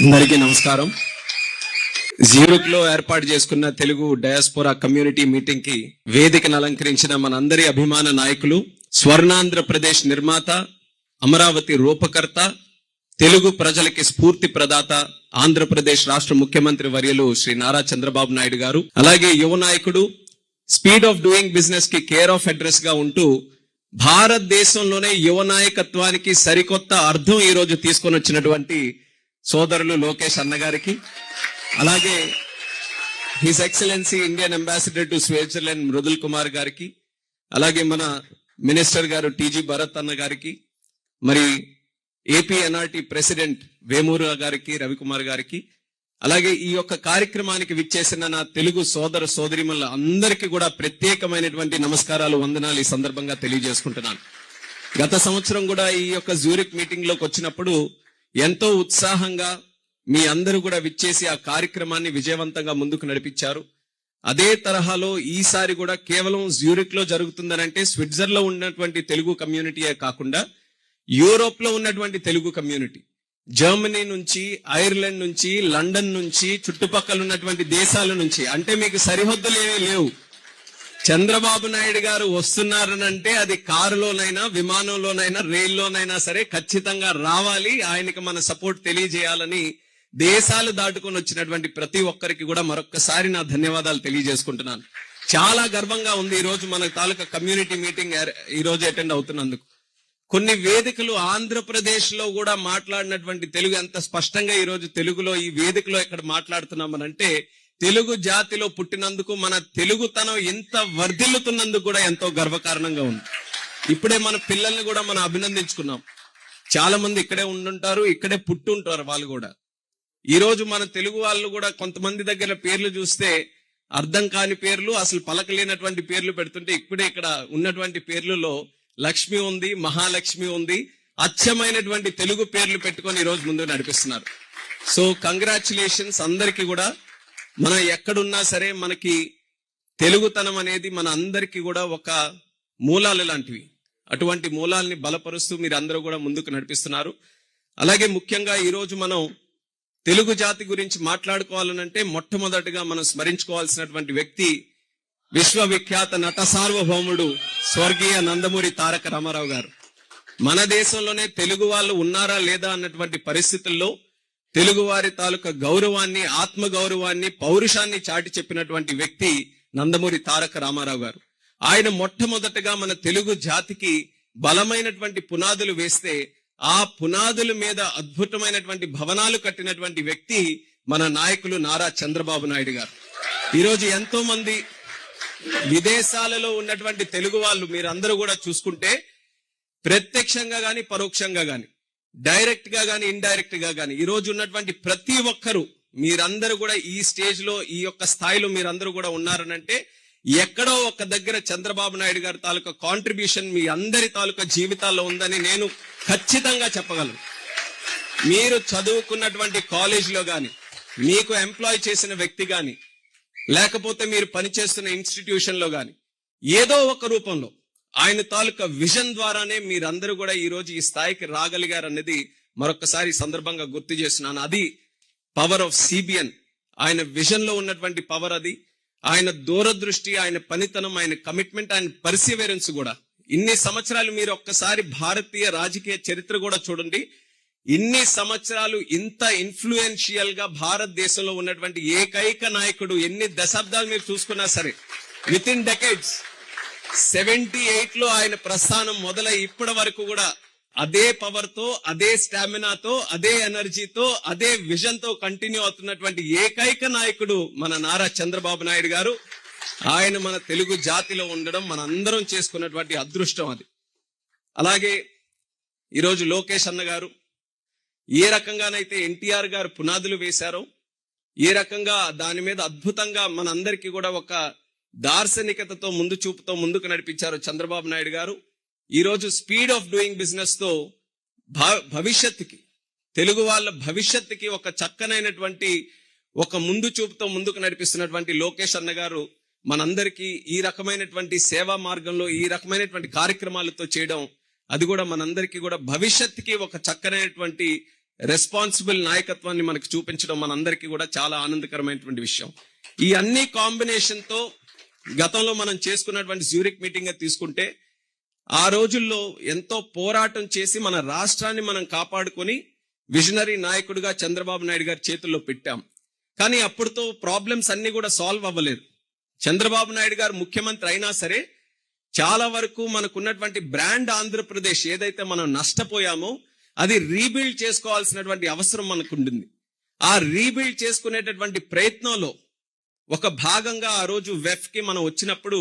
అందరికీ నమస్కారం. జ్యూరిక్ లో ఏర్పాటు చేసుకున్న తెలుగు డయాస్పోరా కమ్యూనిటీ మీటింగ్ కి వేదికను అలంకరించిన మనందరి అభిమాన నాయకులు, స్వర్ణాంధ్రప్రదేశ్ నిర్మాత, అమరావతి రూపకర్త, తెలుగు ప్రజలకి స్ఫూర్తి ప్రదాత, ఆంధ్రప్రదేశ్ రాష్ట్ర ముఖ్యమంత్రి వర్యులు శ్రీ నారా చంద్రబాబు నాయుడు గారు, అలాగే యువ నాయకుడు, స్పీడ్ ఆఫ్ డూయింగ్ బిజినెస్ కి కేర్ ఆఫ్ అడ్రస్ గా ఉంటూ భారతదేశంలోనే యువ నాయకత్వానికి సరికొత్త అర్థం ఈ రోజు తీసుకొని వచ్చినటువంటి సోదరులు లోకేష్ అన్న గారికి, అలాగే his excellency Indian ambassador to Switzerland Mridul Kumar గారికి, అలాగే మన మినిస్టర్ గారు టీజీ భరత్ అన్న గారికి, మరి ఏపీ ఎన్ఆర్టీ ప్రెసిడెంట్ వేమూరు గారికి, రవికుమార్ గారికి, అలాగే ఈ యొక్క కార్యక్రమానికి విచ్చేసిన నా తెలుగు సోదర సోదరిమల్ల అందరికీ కూడా ప్రత్యేకమైనటువంటి నమస్కారాలు, వందనాలు ఈ సందర్భంగా తెలియజేసుకుంటున్నాను. గత సంవత్సరం కూడా ఈ యొక్క జ్యూరిక్ మీటింగ్ లోకి వచ్చినప్పుడు ఎంతో ఉత్సాహంగా మీ అందరూ కూడా విచ్చేసి ఆ కార్యక్రమాన్ని విజయవంతంగా ముందుకు నడిపించారు. అదే తరహాలో ఈసారి కూడా కేవలం జ్యూరిక్ లో జరుగుతుందనంటే స్విట్జర్లాండ్ లో ఉన్నటువంటి తెలుగు కమ్యూనిటీయే కాకుండా యూరోప్ లో ఉన్నటువంటి తెలుగు కమ్యూనిటీ, జర్మనీ నుంచి, ఐర్లాండ్ నుంచి, లండన్ నుంచి, చుట్టుపక్కల ఉన్నటువంటి దేశాల నుంచి, అంటే మీకు సరిహద్దులు ఏమీ లేవు. చంద్రబాబు నాయుడు గారు వస్తున్నారనంటే అది కారులోనైనా, విమానంలోనైనా, రైల్లోనైనా సరే ఖచ్చితంగా రావాలి, ఆయనకి మన సపోర్ట్ తెలియజేయాలని దేశాలు దాటుకొని వచ్చినటువంటి ప్రతి ఒక్కరికి కూడా మరొక్కసారి నా ధన్యవాదాలు తెలియజేసుకుంటున్నాను. చాలా గర్వంగా ఉంది ఈ రోజు మన తాలూకా కమ్యూనిటీ మీటింగ్ ఈ రోజు అటెండ్ అవుతున్నందుకు. కొన్ని వేదికలు ఆంధ్రప్రదేశ్ లో కూడా మాట్లాడినటువంటి తెలుగు ఎంత స్పష్టంగా ఈ రోజు తెలుగులో ఈ వేదికలో ఇక్కడ మాట్లాడుతున్నామనంటే తెలుగు జాతిలో పుట్టినందుకు, మన తెలుగుతనం ఎంత వర్ధిల్లుతున్నందుకు కూడా ఎంతో గర్వకారణంగా ఉంది. ఇప్పుడే మన పిల్లల్ని కూడా మనం అభినందించుకున్నాం. చాలా మంది ఇక్కడే ఉండుంటారు, ఇక్కడే పుట్టుంటారు వాళ్ళు కూడా. ఈ రోజు మన తెలుగు వాళ్ళు కూడా కొంతమంది దగ్గర పేర్లు చూస్తే అర్థం కాని పేర్లు, అసలు పలకలేనటువంటి పేర్లు పెడుతుంటే ఇప్పుడే ఇక్కడ ఉన్నటువంటి పేర్లలో లక్ష్మి ఉంది, మహాలక్ష్మి ఉంది, అచ్చమైనటువంటి తెలుగు పేర్లు పెట్టుకొని ఈ రోజు ముందు నడిపిస్తున్నారు. సో కంగ్రాచులేషన్స్ అందరికీ కూడా. మనం ఎక్కడున్నా సరే మనకి తెలుగుతనం అనేది మన అందరికీ కూడా ఒక మూలాలు లాంటివి. అటువంటి మూలాల్ని బలపరుస్తూ మీరు అందరూ కూడా ముందుకు నడిపిస్తున్నారు. అలాగే ముఖ్యంగా ఈ రోజు మనం తెలుగు జాతి గురించి మాట్లాడుకోవాలనంటే మొట్టమొదటిగా మనం స్మరించుకోవాల్సినటువంటి వ్యక్తి విశ్వవిఖ్యాత నట సార్వభౌముడు స్వర్గీయ నందమూరి తారక రామారావు గారు. మన దేశంలోనే తెలుగు వాళ్ళు ఉన్నారా లేదా అన్నటువంటి పరిస్థితుల్లో తెలుగు వారి తాలూకా గౌరవాన్ని, ఆత్మ గౌరవాన్ని, పౌరుషాన్ని చాటి చెప్పినటువంటి వ్యక్తి నందమూరి తారక రామారావు గారు. ఆయన మొట్టమొదటగా మన తెలుగు జాతికి బలమైనటువంటి పునాదులు వేస్తే ఆ పునాదుల మీద అద్భుతమైనటువంటి భవనాలు కట్టినటువంటి వ్యక్తి మన నాయకులు నారా చంద్రబాబు నాయుడు గారు. ఈరోజు ఎంతో మంది విదేశాలలో ఉన్నటువంటి తెలుగు వాళ్ళు మీరందరూ కూడా చూసుకుంటే ప్రత్యక్షంగా గాని, పరోక్షంగా గాని, డైరెక్ట్ గా గాని, ఇండైరెక్ట్ గా గాని ఈ రోజు ఉన్నటువంటి ప్రతి ఒక్కరు మీరందరూ కూడా ఈ స్టేజ్ లో, ఈ యొక్క స్థాయిలో మీరందరూ కూడా ఉన్నారనంటే ఎక్కడో ఒక దగ్గర చంద్రబాబు నాయుడు గారి తాలూకా కాంట్రిబ్యూషన్ మీ అందరి తాలూకా జీవితాల్లో ఉందని నేను ఖచ్చితంగా చెప్పగలను. మీరు చదువుకున్నటువంటి కాలేజీలో గాని, మీకు ఎంప్లాయ్ చేసిన వ్యక్తి గాని, లేకపోతే మీరు పనిచేస్తున్న ఇన్స్టిట్యూషన్ లో గాని ఏదో ఒక రూపంలో ఆయన తాలూకా విజన్ ద్వారానే మీరందరూ కూడా ఈ రోజు ఈ స్థాయికి రాగలిగారు అనేది మరొకసారి సందర్భంగా గుర్తు చేస్తున్నాను. అది పవర్ ఆఫ్ సిబిఎన్. ఆయన విజన్ లో ఉన్నటువంటి పవర్ అది. ఆయన దూరదృష్టి, ఆయన పనితనం, ఆయన కమిట్మెంట్, ఆయన పర్సివరెన్స్ కూడా. ఇన్ని సంవత్సరాలు మీరు ఒక్కసారి భారతీయ రాజకీయ చరిత్ర కూడా చూడండి. ఇన్ని సంవత్సరాలు ఇంత ఇన్ఫ్లుయెన్షియల్ గా భారతదేశంలో ఉన్నటువంటి ఏకైక నాయకుడు, ఎన్ని దశాబ్దాలు మీరు చూసుకున్నా సరే, విత్ ఇన్ డెకేడ్స్ 78 లో ఆయన ప్రస్థానం మొదలై ఇప్పటి వరకు కూడా అదే పవర్ తో, అదే స్టామినాతో, అదే ఎనర్జీతో, అదే విజన్ తో కంటిన్యూ అవుతున్నటువంటి ఏకైక నాయకుడు మన నారా చంద్రబాబు నాయుడు గారు. ఆయన మన తెలుగు జాతిలో ఉండడం మన అందరం చేసుకున్నటువంటి అదృష్టం అది. అలాగే ఈరోజు లోకేష్ అన్న గారు ఏ రకంగానైతే ఎన్టీఆర్ గారు పునాదులు వేశారో, ఏ రకంగా దాని మీద అద్భుతంగా మనందరికీ కూడా ఒక దార్శనికతతో, ముందు చూపుతో ముందుకు నడిపించారు చంద్రబాబు నాయుడు గారు. ఈ రోజు స్పీడ్ ఆఫ్ డూయింగ్ బిజినెస్ తో భవిష్యత్తుకి, తెలుగు వాళ్ళ భవిష్యత్తుకి ఒక చక్కనైనటువంటి ఒక ముందు చూపుతో ముందుకు నడిపిస్తున్నటువంటి లోకేష్ అన్న గారు మనందరికీ ఈ రకమైనటువంటి సేవా మార్గంలో ఈ రకమైనటువంటి కార్యక్రమాలతో చేయడం, అది కూడా మనందరికీ కూడా భవిష్యత్తుకి ఒక చక్కనైనటువంటి రెస్పాన్సిబుల్ నాయకత్వాన్ని మనకు చూపించడం మనందరికీ కూడా చాలా ఆనందకరమైనటువంటి విషయం. ఈ అన్ని కాంబినేషన్ తో గతంలో మనం చేసుకున్నటువంటి జ్యూరిక్ మీటింగ్ తీసుకుంటే ఆ రోజుల్లో ఎంతో పోరాటం చేసి మన రాష్ట్రాన్ని మనం కాపాడుకొని విజనరీ నాయకుడిగా చంద్రబాబు నాయుడు గారి చేతుల్లో పెట్టాం. కానీ అప్పుడుతో ప్రాబ్లమ్స్ అన్ని కూడా సాల్వ్ అవ్వలేదు. చంద్రబాబు నాయుడు గారు ముఖ్యమంత్రి అయినా సరే చాలా వరకు మనకున్నటువంటి బ్రాండ్ ఆంధ్రప్రదేశ్ ఏదైతే మనం నష్టపోయామో అది రీబిల్డ్ చేసుకోవాల్సినటువంటి అవసరం మనకు ఉంటుంది. ఆ రీబిల్డ్ చేసుకునేటటువంటి ప్రయత్నంలో ఒక భాగంగా ఆ రోజు వెఫ్ కి మనం వచ్చినప్పుడు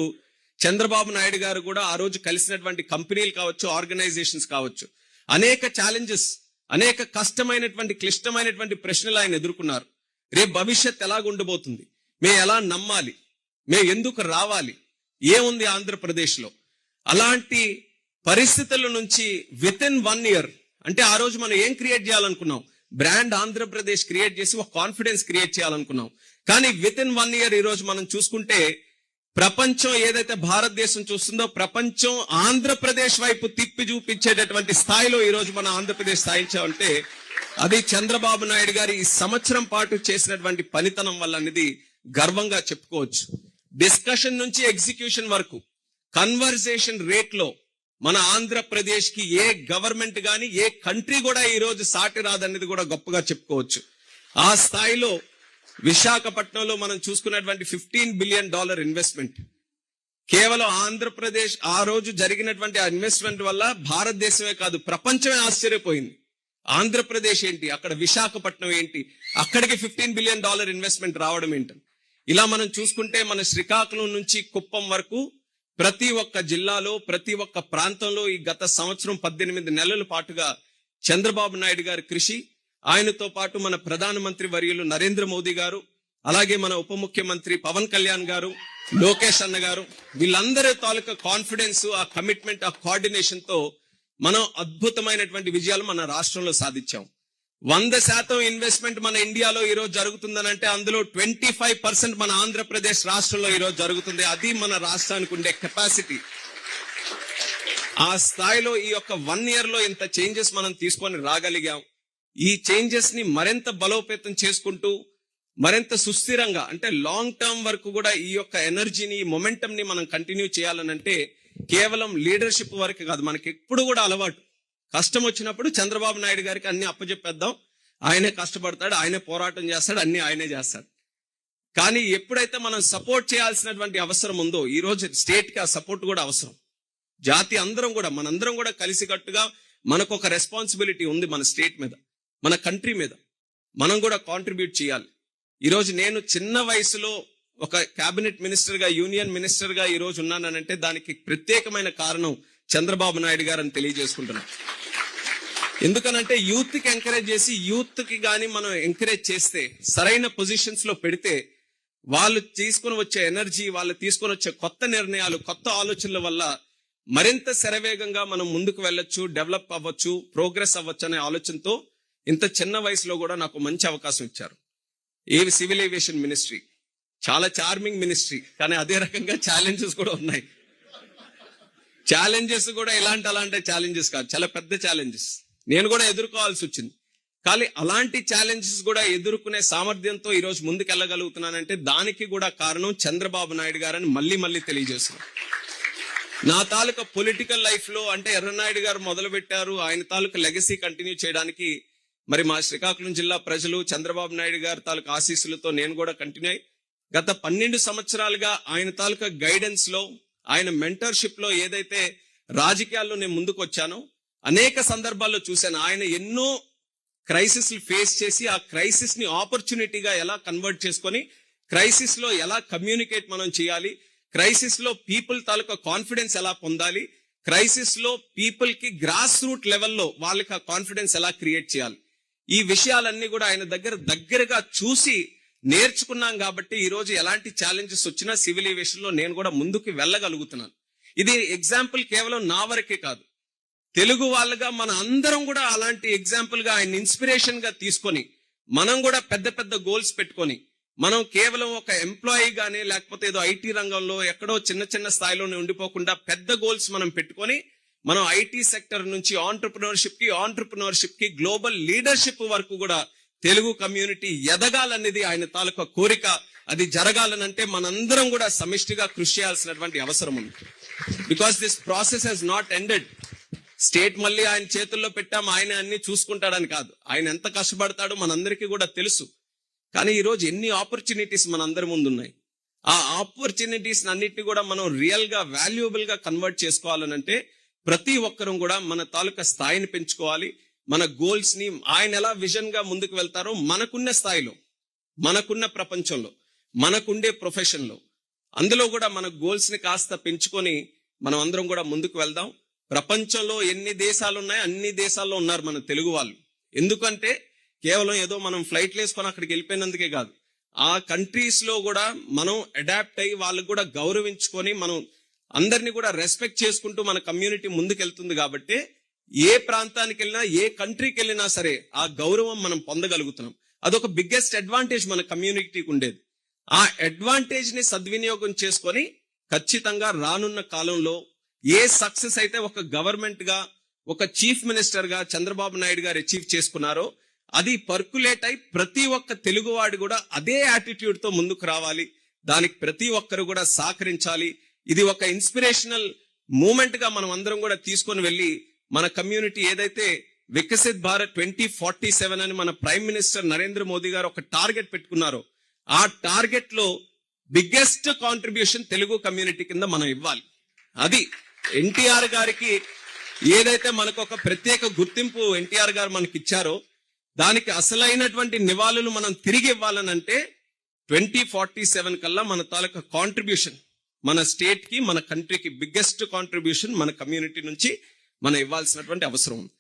చంద్రబాబు నాయుడు గారు కూడా ఆ రోజు కలిసినటువంటి కంపెనీలు కావచ్చు, ఆర్గనైజేషన్స్ కావచ్చు, అనేక ఛాలెంజెస్, అనేక కష్టమైనటువంటి క్లిష్టమైనటువంటి ప్రశ్నలు ఆయన ఎదుర్కొన్నారు. రేపు భవిష్యత్ ఎలాగుండబోతుంది, మేము ఎలా నమ్మాలి, మేము ఎందుకు రావాలి, ఏముంది ఆంధ్రప్రదేశ్ లో, అలాంటి పరిస్థితుల నుంచి విత్ ఇన్ 1 year, అంటే ఆ రోజు మనం ఏం క్రియేట్ చేయాలనుకున్నాం, బ్రాండ్ ఆంధ్రప్రదేశ్ క్రియేట్ చేసి ఒక కాన్ఫిడెన్స్ క్రియేట్ చేయాలనుకున్నాం. కానీ విత్ ఇన్ 1 year ఈ రోజు మనం చూసుకుంటే ప్రపంచం ఏదైతే భారతదేశం చూస్తుందో ప్రపంచం ఆంధ్రప్రదేశ్ వైపు తిప్పి చూపించేటటువంటి స్థాయిలో ఈ రోజు మన ఆంధ్రప్రదేశ్ స్థాయించామంటే అది చంద్రబాబు నాయుడు గారి ఈ సంవత్సరం పాటు చేసినటువంటి పనితనం వల్ల అనేది గర్వంగా చెప్పుకోవచ్చు. డిస్కషన్ నుంచి ఎగ్జిక్యూషన్ వరకు కన్వర్జేషన్ రేట్ లో మన ఆంధ్రప్రదేశ్ కి ఏ గవర్నమెంట్ గాని ఏ కంట్రీ కూడా ఈ రోజు సాటి రాదనేది కూడా గొప్పగా చెప్పుకోవచ్చు. ఆ స్థాయిలో విశాఖపట్నంలో మనం చూసుకున్నటువంటి $15 billion ఇన్వెస్ట్మెంట్ కేవలం ఆంధ్రప్రదేశ్ ఆ రోజు జరిగినటువంటి ఆ ఇన్వెస్ట్మెంట్ వల్ల భారతదేశమే కాదు ప్రపంచమే ఆశ్చర్యపోయింది. ఆంధ్రప్రదేశ్ ఏంటి, అక్కడ విశాఖపట్నం ఏంటి, అక్కడికి $15 billion ఇన్వెస్ట్మెంట్ రావడం ఏంటని. ఇలా మనం చూసుకుంటే మన శ్రీకాకుళం నుంచి కుప్పం వరకు ప్రతి ఒక్క జిల్లాలో ప్రతి ఒక్క ప్రాంతంలో ఈ గత సంవత్సరం 18 నెలల పాటుగా చంద్రబాబు నాయుడు గారి కృషి, ఆయనతో పాటు మన ప్రధానమంత్రి వర్యులు నరేంద్ర మోదీ గారు, అలాగే మన ఉప ముఖ్యమంత్రి పవన్ కళ్యాణ్ గారు, లోకేష్ అన్న గారు, వీళ్ళందరి తాలూకా కాన్ఫిడెన్స్, ఆ కమిట్మెంట్, ఆ కోఆర్డినేషన్ తో మనం అద్భుతమైనటువంటి విజయాలు మన రాష్ట్రంలో సాధించాం. 100% ఇన్వెస్ట్మెంట్ మన ఇండియాలో ఈ రోజు జరుగుతుందనంటే అందులో 25% మన ఆంధ్రప్రదేశ్ రాష్ట్రంలో ఈ రోజు జరుగుతుంది. అది మన రాష్ట్రానికి ఉండే కెపాసిటీ. ఆ స్థాయిలో ఈ యొక్క 1 year లో ఇంత చేంజెస్ మనం తీసుకొని రాగలిగాం. ఈ చేంజెస్ ని మరింత బలోపేతం చేసుకుంటూ మరింత సుస్థిరంగా అంటే లాంగ్ టర్మ్ వరకు కూడా ఈ యొక్క ఎనర్జీని, మొమెంటం ని మనం కంటిన్యూ చేయాలనంటే కేవలం లీడర్షిప్ వరకు కాదు, మనకి ఎప్పుడు కూడా అలవాటు కష్టం వచ్చినప్పుడు చంద్రబాబు నాయుడు గారికి అన్ని అప్పచెప్పేద్దాం, ఆయనే కష్టపడతాడు, ఆయనే పోరాటం చేస్తాడు, అన్ని ఆయనే చేస్తాడు. కానీ ఎప్పుడైతే మనం సపోర్ట్ చేయాల్సినటువంటి అవసరం ఉందో ఈ రోజు స్టేట్ కి ఆ సపోర్ట్ కూడా అవసరం. జాతి అందరం కూడా మనందరం కూడా కలిసికట్టుగా మనకు ఒక రెస్పాన్సిబిలిటీ ఉంది మన స్టేట్ మీద, మన కంట్రీ మీద మనం కూడా కాంట్రిబ్యూట్ చేయాలి. ఈ రోజు నేను చిన్న వయసులో ఒక కేబినెట్ మినిస్టర్ గా, యూనియన్ మినిస్టర్ గా ఈ రోజు ఉన్నానంటే దానికి ప్రత్యేకమైన కారణం చంద్రబాబు నాయుడు గారు అని తెలియజేసుకుంటున్నాను. ఎందుకనంటే యూత్ కి ఎంకరేజ్ చేసి, యూత్ కి గాని మనం ఎంకరేజ్ చేస్తే, సరైన పొజిషన్స్ లో పెడితే వాళ్ళు తీసుకొని వచ్చే ఎనర్జీ, వాళ్ళు తీసుకొని వచ్చే కొత్త నిర్ణయాలు, కొత్త ఆలోచనల వల్ల మరింత శరవేగంగా మనం ముందుకు వెళ్ళొచ్చు, డెవలప్ అవ్వచ్చు, ప్రోగ్రెస్ అవ్వచ్చు అనే ఆలోచనతో ఇంత చిన్న వయసులో కూడా నాకు మంచి అవకాశం ఇచ్చారు. సివిల్ ఏవియేషన్ మినిస్ట్రీ చాలా చార్మింగ్ మినిస్ట్రీ, కానీ అదే రకంగా ఛాలెంజెస్ కూడా ఉన్నాయి. ఛాలెంజెస్ కూడా అలాంటి ఛాలెంజెస్ కాదు, చాలా పెద్ద ఛాలెంజెస్ నేను కూడా ఎదుర్కోవాల్సి వచ్చింది. కానీ అలాంటి ఛాలెంజెస్ కూడా ఎదుర్కొనే సామర్థ్యంతో ఈ రోజు ముందుకెళ్ళగలుగుతున్నానంటే దానికి కూడా కారణం చంద్రబాబు నాయుడు గారని మళ్ళీ తెలియజేస్తున్నాను. నా తాలూకా పొలిటికల్ లైఫ్ లో అంటే ఎర్రనాయుడు గారు మొదలు పెట్టారు, ఆయన తాలూకా లెగసీ కంటిన్యూ చేయడానికి మరి మా శ్రీకాకుళం జిల్లా ప్రజలు చంద్రబాబు నాయుడు గారి తాలూకా ఆశీస్సులతో నేను కూడా కంటిన్యూ అయ్యి గత 12 సంవత్సరాలుగా ఆయన తాలూకా గైడెన్స్ లో, ఆయన మెంటర్షిప్ లో ఏదైతే రాజకీయాల్లో నేను ముందుకు వచ్చానో అనేక సందర్భాల్లో చూశాను. ఆయన ఎన్నో క్రైసిస్ ఫేస్ చేసి ఆ క్రైసిస్ ని ఆపర్చునిటీగా ఎలా కన్వర్ట్ చేసుకొని క్రైసిస్ లో ఎలా కమ్యూనికేట్ మనం చేయాలి, క్రైసిస్ లో పీపుల్ తాలూకా కాన్ఫిడెన్స్ ఎలా పొందాలి, క్రైసిస్ లో పీపుల్ కి గ్రాస్ రూట్ లెవెల్లో వాళ్ళకి ఆ కాన్ఫిడెన్స్ ఎలా క్రియేట్ చేయాలి, ఈ విషయాలన్నీ కూడా ఆయన దగ్గరగా చూసి నేర్చుకున్నాం. కాబట్టి ఈ రోజు ఎలాంటి ఛాలెంజెస్ వచ్చినా సివిల్ ఏవియేషన్ లో నేను కూడా ముందుకు వెళ్ళగలుగుతున్నాను. ఇది ఎగ్జాంపుల్ కేవలం నా వరకే కాదు, తెలుగు వాళ్ళగా మన అందరం కూడా అలాంటి ఎగ్జాంపుల్ గా ఆయన ఇన్స్పిరేషన్ గా తీసుకొని మనం కూడా పెద్ద గోల్స్ పెట్టుకొని, మనం కేవలం ఒక ఎంప్లాయీ గానీ లేకపోతే ఏదో ఐటీ రంగంలో ఎక్కడో చిన్న స్థాయిలోనే ఉండిపోకుండా పెద్ద గోల్స్ మనం పెట్టుకొని మనం ఐటీ సెక్టర్ నుంచి ఆంటర్ప్రినర్షిప్ కి గ్లోబల్ లీడర్షిప్ వరకు కూడా తెలుగు కమ్యూనిటీ ఎదగాలనేది ఆయన తాలూకా కోరిక. అది జరగాలనంటే మనందరం కూడా సమిష్టిగా కృషి చేయాల్సినటువంటి అవసరం ఉంది. Because this process has not ended. State మళ్ళీ ఆయన చేతుల్లో పెట్టాం, ఆయన అన్ని చూసుకుంటాడని కాదు. ఆయన ఎంత కష్టపడతాడో మనందరికీ కూడా తెలుసు. కానీ ఈ రోజు ఎన్ని ఆపర్చునిటీస్ మనందరి ముందు ఉన్నాయి. ఆ ఆపర్చునిటీస్ అన్నిటిని కూడా మనం రియల్ గా వాల్యుయబుల్ గా కన్వర్ట్ చేసుకోవాలనంటే ప్రతి ఒక్కరూ కూడా మన తాలూకా స్థాయిని పెంచుకోవాలి. మన గోల్స్ ని ఆయన ఎలా విజన్ గా ముందుకు వెళ్తారో మనకున్న స్థాయిలో, మనకున్న ప్రపంచంలో, మనకుండే ప్రొఫెషన్ లో, అందులో కూడా మన గోల్స్ ని కాస్త పెంచుకొని మనం అందరం కూడా ముందుకు వెళ్దాం. ప్రపంచంలో ఎన్ని దేశాలు ఉన్నాయో అన్ని దేశాల్లో ఉన్నారు మన తెలుగు వాళ్ళు. ఎందుకంటే కేవలం ఏదో మనం ఫ్లైట్లు వేసుకొని అక్కడికి వెళ్ళిపోయినందుకే కాదు, ఆ కంట్రీస్ లో కూడా మనం అడాప్ట్ అయ్యి వాళ్ళకు కూడా గౌరవించుకొని మనం అందరినీ కూడా రెస్పెక్ట్ చేసుకుంటూ మన కమ్యూనిటీ ముందుకెళ్తుంది. కాబట్టి ఏ ప్రాంతానికి వెళ్ళినా, ఏ కంట్రీకి వెళ్ళినా సరే ఆ గౌరవం మనం పొందగలుగుతున్నాం. అదొక బిగ్గెస్ట్ అడ్వాంటేజ్ మన కమ్యూనిటీకి ఉండేది. ఆ అడ్వాంటేజ్ ని సద్వినియోగం చేసుకొని ఖచ్చితంగా రానున్న కాలంలో ఏ సక్సెస్ అయితే ఒక గవర్నమెంట్ గా, ఒక చీఫ్ మినిస్టర్ గా చంద్రబాబు నాయుడు గారు అచీవ్ చేసుకున్నారో అది పర్కులేట్ అయి ప్రతి ఒక్క తెలుగువాడు కూడా అదే యాటిట్యూడ్ తో ముందుకు రావాలి. దానికి ప్రతి ఒక్కరు కూడా సహకరించాలి. ఇది ఒక ఇన్స్పిరేషనల్ మూమెంట్ గా మనం అందరం కూడా తీసుకొని వెళ్ళి మన కమ్యూనిటీ ఏదైతే వికసిత్ భారత్ 2047 అని మన ప్రైమ్ మినిస్టర్ నరేంద్ర మోదీ గారు ఒక టార్గెట్ పెట్టుకున్నారో ఆ టార్గెట్ లో బిగ్గెస్ట్ కాంట్రిబ్యూషన్ తెలుగు కమ్యూనిటీ కింద మనం ఇవ్వాలి. అది ఎన్టీఆర్ గారికి ఏదైతే మనకు ఒక ప్రత్యేక గుర్తింపు ఎన్టీఆర్ గారు మనకి ఇచ్చారో దానికి అసలైనటువంటి నివాళులు మనం తిరిగి ఇవ్వాలనంటే 2047 కల్లా మన తాలూకా కాంట్రిబ్యూషన్ మన స్టేట్ కి, మన కంట్రీకి బిగ్గెస్ట్ కాంట్రిబ్యూషన్ మన కమ్యూనిటీ నుంచి మనం ఇవ్వాల్సినటువంటి అవసరం ఉంది.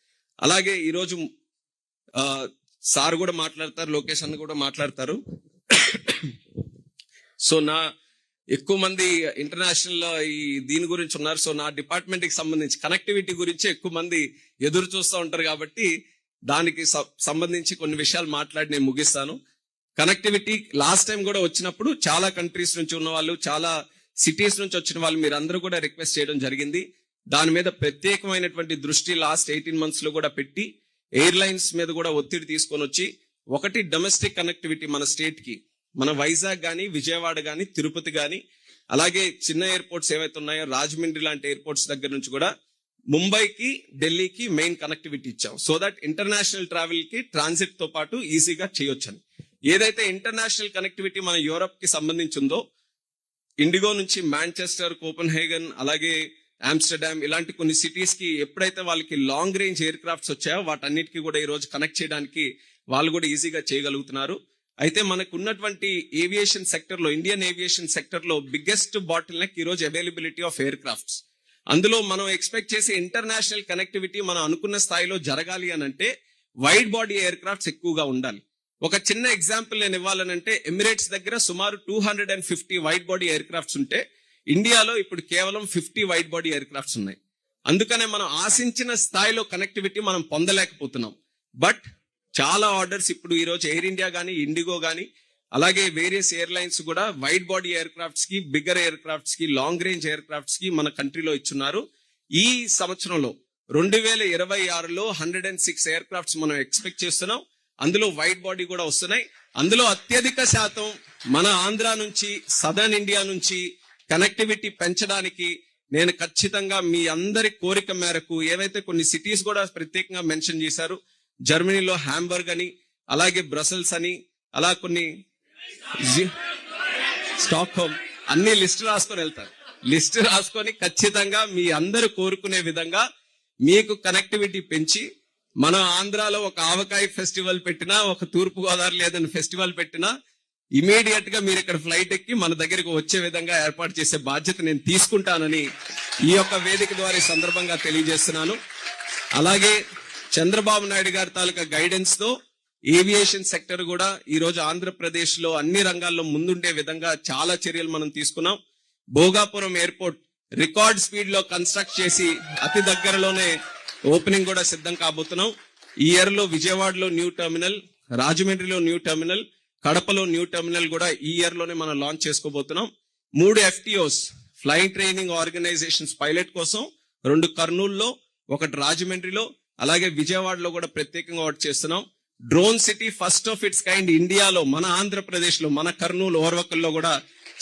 అలాగే ఈరోజు సార్ కూడా మాట్లాడతారు, లోకేష్ అన్న కూడా మాట్లాడతారు. సో ఎక్కువ మంది ఇంటర్నేషనల్ ఈ దీని గురించి ఉన్నారు. సో నా డిపార్ట్మెంట్ కి సంబంధించి కనెక్టివిటీ గురించి ఎక్కువ మంది ఎదురు చూస్తూ ఉంటారు. కాబట్టి దానికి సంబంధించి కొన్ని విషయాలు మాట్లాడి నేను ముగిస్తాను. కనెక్టివిటీ లాస్ట్ టైం కూడా వచ్చినప్పుడు చాలా కంట్రీస్ నుంచి ఉన్న వాళ్ళు, చాలా సిటీస్ నుంచి వచ్చిన వాళ్ళు మీరందరూ కూడా రిక్వెస్ట్ చేయడం జరిగింది. దాని మీద ప్రత్యేకమైనటువంటి దృష్టి లాస్ట్ 18 months లో కూడా పెట్టి ఎయిర్లైన్స్ మీద కూడా ఒత్తిడి తీసుకొని వచ్చి, ఒకటి డొమెస్టిక్ కనెక్టివిటీ మన స్టేట్ కి, మన వైజాగ్ గాని, విజయవాడ గాని, తిరుపతి గాని, అలాగే చిన్న ఎయిర్పోర్ట్స్ ఏవైతే ఉన్నాయో రాజమండ్రి లాంటి ఎయిర్పోర్ట్స్ దగ్గర నుంచి కూడా ముంబైకి, ఢిల్లీకి మెయిన్ కనెక్టివిటీ ఇచ్చాం. సో దట్ ఇంటర్నేషనల్ ట్రావెల్ కి ట్రాన్సిట్ తో పాటు ఈజీగా చేయొచ్చని. ఏదైతే ఇంటర్నేషనల్ కనెక్టివిటీ మన యూరప్ కి సంబంధించిందో ఇండిగో నుంచి మాంచెస్టర్, కోపెన్హేగన్, అలాగే ఆమ్స్టర్డామ్ ఇలాంటి కొన్ని సిటీస్ కి ఎప్పుడైతే వాళ్ళకి లాంగ్ రేంజ్ ఎయిర్ క్రాఫ్ట్స్ వచ్చాయో వాటన్నిటికీ కూడా ఈ రోజు కనెక్ట్ చేయడానికి వాళ్ళు కూడా ఈజీగా చేయగలుగుతున్నారు. అయితే మనకు ఉన్నటువంటి ఏవియేషన్ సెక్టర్ లో, ఇండియన్ ఏవియేషన్ సెక్టర్ లో బిగ్గెస్ట్ బాటిల్ నెక్ ఈ రోజు అవైలబిలిటీ ఆఫ్ ఎయిర్ క్రాఫ్ట్స్. అందులో మనం ఎక్స్పెక్ట్ చేసే ఇంటర్నేషనల్ కనెక్టివిటీ మనం అనుకున్న స్థాయిలో జరగాలి అనంటే వైడ్ బాడీ ఎయిర్ క్రాఫ్ట్స్ ఎక్కువగా ఉండాలి. ఒక చిన్న ఎగ్జాంపుల్ నేను ఇవ్వాలనంటే ఎమిరేట్స్ దగ్గర సుమారు 250 వైడ్ బాడీ ఎయిర్ క్రాఫ్ట్స్ ఉంటే ఇండియాలో ఇప్పుడు కేవలం 50 వైడ్ బాడీ ఎయిర్ క్రాఫ్ట్స్ ఉన్నాయి. అందుకనే మనం ఆశించిన స్థాయిలో కనెక్టివిటీ మనం పొందలేకపోతున్నాం. బట్ చాలా ఆర్డర్స్ ఇప్పుడు ఈ రోజు ఎయిర్ ఇండియా గానీ, ఇండిగో గానీ, అలాగే వేరియస్ ఎయిర్లైన్స్ కూడా వైడ్ బాడీ ఎయిర్ క్రాఫ్ట్స్ కి, బిగ్గర్ ఎయిర్ క్రాఫ్ట్స్ కి, లాంగ్ రేంజ్ ఎయిర్ క్రాఫ్ట్స్ కి మన కంట్రీలో ఇచ్చున్నారు. ఈ సంవత్సరంలో 2026లో 106 ఎయిర్ క్రాఫ్ట్స్ మనం ఎక్స్పెక్ట్ చేస్తున్నాం. అందులో వైడ్ బాడీ కూడా వస్తున్నాయి. అందులో అత్యధిక శాతం మన ఆంధ్ర నుంచి, సదర్న్ ఇండియా నుంచి కనెక్టివిటీ పెంచడానికి నేను ఖచ్చితంగా మీ అందరి కోరిక మేరకు ఏవైతే కొన్ని సిటీస్ కూడా ప్రత్యేకంగా మెన్షన్ చేశారు, జర్మనీలో హ్యాంబర్గ్ అని, అలాగే బ్రసెల్స్ అని, అలా కొన్ని స్టాక్ హోమ్, అన్ని లిస్ట్ రాసుకొని వెళ్తారు. లిస్ట్ రాసుకొని ఖచ్చితంగా మీ అందరూ కోరుకునే విధంగా మీకు కనెక్టివిటీ పెంచి మన ఆంధ్రాలో ఒక ఆవకాయ ఫెస్టివల్ పెట్టినా, ఒక తూర్పు గోదావరి లేదని ఫెస్టివల్ పెట్టినా ఇమీడియట్ గా మీరు ఇక్కడ ఫ్లైట్ ఎక్కి మన దగ్గరికి వచ్చే విధంగా ఏర్పాటు చేసే బాధ్యత నేను తీసుకుంటానని ఈ యొక్క వేదిక ద్వారా ఈ సందర్భంగా తెలియజేస్తున్నాను. అలాగే చంద్రబాబు నాయుడు గారి తాలూకా గైడెన్స్ తో ఏవియేషన్ సెక్టర్ కూడా ఈ రోజు ఆంధ్రప్రదేశ్ లో అన్ని రంగాల్లో ముందుండే విధంగా చాలా చర్యలు మనం తీసుకున్నాం. భోగాపురం ఎయిర్పోర్ట్ రికార్డ్ స్పీడ్ లో కన్స్ట్రక్ట్ చేసి అతి దగ్గరలోనే ఓపెనింగ్ కూడా సిద్ధం కాబోతున్నాం. ఈ ఇయర్ లో విజయవాడలో న్యూ టెర్మినల్, రాజమండ్రిలో న్యూ టెర్మినల్, కడపలో న్యూ టెర్మినల్ కూడా ఈ ఇయర్ లోనే మనం లాంచ్ చేసుకోబోతున్నాం. 3 FTOs, flight training organisations pilot కోసం, రెండు కర్నూలులో, ఒకటి రాజమండ్రిలో, అలాగే విజయవాడలో కూడా ప్రత్యేకంగా ఒకటి చేస్తున్నాం. Drone city first of it's kind ఇండియాలో, మన ఆంధ్రప్రదేశ్ లో, మన కర్నూలు ఓర్వకల్లో కూడా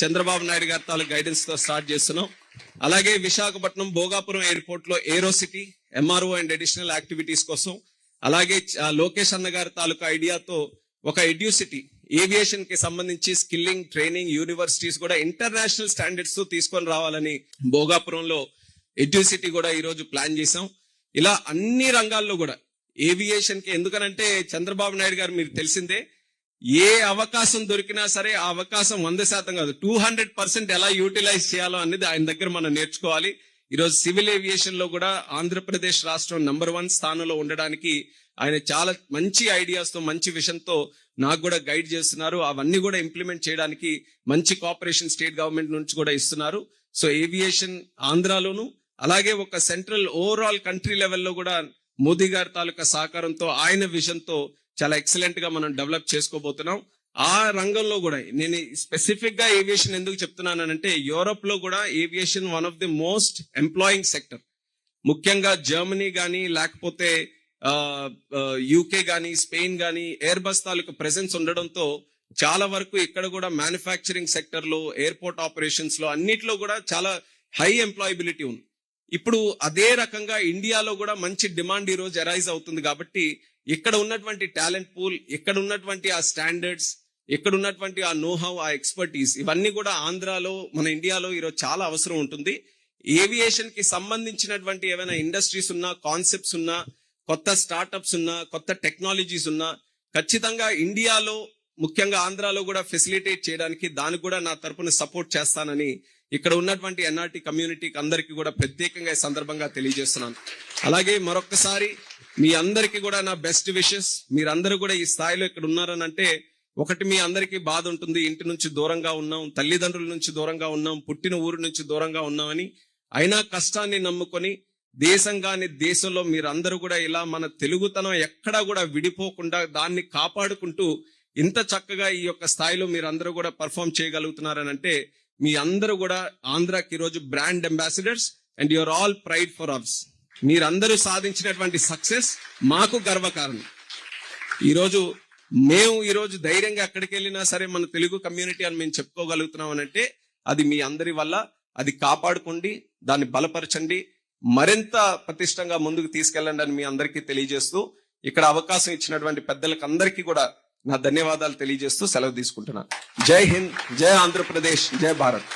చంద్రబాబు నాయుడు గారి తాలూకు గైడెన్స్ తో స్టార్ట్ చేస్తున్నాం. అలాగే విశాఖపట్నం భోగాపురం ఎయిర్పోర్ట్ లో aero city, MRO and additional activities కోసం, అలాగే లోకేష్ అన్న గారి తాలూకు ఐడియాతో ఒక ఎడ్యూసిటీ, ఏవియేషన్ కి సంబంధించి స్కిల్లింగ్ ట్రైనింగ్ యూనివర్సిటీస్ కూడా ఇంటర్నేషనల్ స్టాండర్డ్స్ తో తీసుకొని రావాలని భోగాపురంలో ఎడ్యూసిటీ కూడా ఈ రోజు ప్లాన్ చేసాం. ఇలా అన్ని రంగాల్లో కూడా ఏవియేషన్ కి, ఎందుకనంటే చంద్రబాబు నాయుడు గారు మీరు తెలిసిందే, ఏ అవకాశం దొరికినా సరే ఆ అవకాశం 100% కాదు 200% ఎలా యూటిలైజ్ చేయాలో అనేది ఆయన దగ్గర మనం నేర్చుకోవాలి. ఈరోజు సివిల్ ఏవియేషన్ లో కూడా ఆంధ్రప్రదేశ్ రాష్ట్రం నంబర్ 1 స్థానంలో ఉండడానికి ఆయన చాలా మంచి ఐడియాస్ తో, మంచి విజన్ తో నాకు కూడా గైడ్ చేస్తున్నారు. అవన్నీ కూడా ఇంప్లిమెంట్ చేయడానికి మంచి కోఆపరేషన్ స్టేట్ గవర్నమెంట్ నుంచి కూడా ఇస్తున్నారు. సో ఏవియేషన్ ఆంధ్రాలోను, అలాగే ఒక సెంట్రల్ ఓవరాల్ కంట్రీ లెవెల్లో కూడా మోదీ గారి తాలూకా సహకారంతో, ఆయన విజన్ తో చాలా ఎక్సలెంట్ గా మనం డెవలప్ చేసుకోబోతున్నాం. ఆ రంగంలో కూడా నేను స్పెసిఫిక్ గా ఏవియేషన్ ఎందుకు చెప్తున్నానంటే, యూరోప్ లో కూడా aviation one of the most employing sector. ముఖ్యంగా జర్మనీ గానీ, లేకపోతే యూకే గానీ, స్పెయిన్ గానీ ఎయిర్ బస్ తాలూకు ప్రెసెన్స్ ఉండడంతో చాలా వరకు ఇక్కడ కూడా మ్యానుఫ్యాక్చరింగ్ సెక్టర్ లో, ఎయిర్పోర్ట్ ఆపరేషన్స్ లో అన్నిట్లో కూడా చాలా హై ఎంప్లాయబిలిటీ ఉంది. ఇప్పుడు అదే రకంగా ఇండియాలో కూడా మంచి డిమాండ్ ఈ రోజు అరైజ్ అవుతుంది. కాబట్టి ఇక్కడ ఉన్నటువంటి టాలెంట్ పూల్, ఇక్కడ ఉన్నటువంటి ఆ స్టాండర్డ్స్, ఇక్కడ ఉన్నటువంటి ఆ నోహౌ, ఆ ఎక్స్పర్టీస్, ఇవన్నీ కూడా ఆంధ్రాలో, మన ఇండియాలో ఈరోజు చాలా అవసరం ఉంటుంది. ఏవియేషన్ కి సంబంధించినటువంటి ఏమైనా ఇండస్ట్రీస్ ఉన్నా, కాన్సెప్ట్స్ ఉన్నా, కొత్త స్టార్ట్అప్స్ ఉన్నా, కొత్త టెక్నాలజీస్ ఉన్నా ఖచ్చితంగా ఇండియాలో, ముఖ్యంగా ఆంధ్రాలో కూడా ఫెసిలిటేట్ చేయడానికి, దానికి కూడా నా తరపున సపోర్ట్ చేస్తానని ఇక్కడ ఉన్నటువంటి ఎన్ఆర్టీ కమ్యూనిటీకి అందరికీ కూడా ప్రత్యేకంగా ఈ సందర్భంగా తెలియజేస్తున్నాను. అలాగే మరొక్కసారి మీ అందరికీ కూడా నా బెస్ట్ విషెస్. మీరందరూ కూడా ఈ స్థాయిలో ఇక్కడ ఉన్నారని అంటే, ఒకటి మీ అందరికీ బాధ ఉంటుంది, ఇంటి నుంచి దూరంగా ఉన్నాం, తల్లిదండ్రుల నుంచి దూరంగా ఉన్నాం, పుట్టిన ఊరు నుంచి దూరంగా ఉన్నామని. అయినా కష్టాన్ని నమ్ముకొని దేశంగాని దేశంలో మీరందరూ కూడా ఇలా మన తెలుగుతనం ఎక్కడా కూడా విడిపోకుండా దాన్ని కాపాడుకుంటూ ఇంత చక్కగా ఈ యొక్క స్థాయిలో మీరందరూ కూడా పర్ఫామ్ చేయగలుగుతున్నారని అంటే, మీ అందరూ కూడా ఆంధ్రాకి ఈరోజు brand ambassadors and you're all pride for ours. మీరందరూ సాధించినటువంటి సక్సెస్ మాకు గర్వకారణం. మేము ఈరోజు ధైర్యంగా ఎక్కడికి వెళ్ళినా సరే మన తెలుగు కమ్యూనిటీ అని మేము చెప్పుకోగలుగుతున్నాం అని అంటే, అది మీ అందరి వల్ల. అది కాపాడుకోండి, దాన్ని బలపరచండి, మరింత పటిష్టంగా ముందుకు తీసుకెళ్ళండి అని మీ అందరికీ తెలియజేస్తూ, ఇక్కడ అవకాశం ఇచ్చినటువంటి పెద్దలకు అందరికీ కూడా నా ధన్యవాదాలు తెలియజేస్తూ సెలవు తీసుకుంటున్నాను. జై హింద్, జై ఆంధ్రప్రదేశ్, జై భారత్.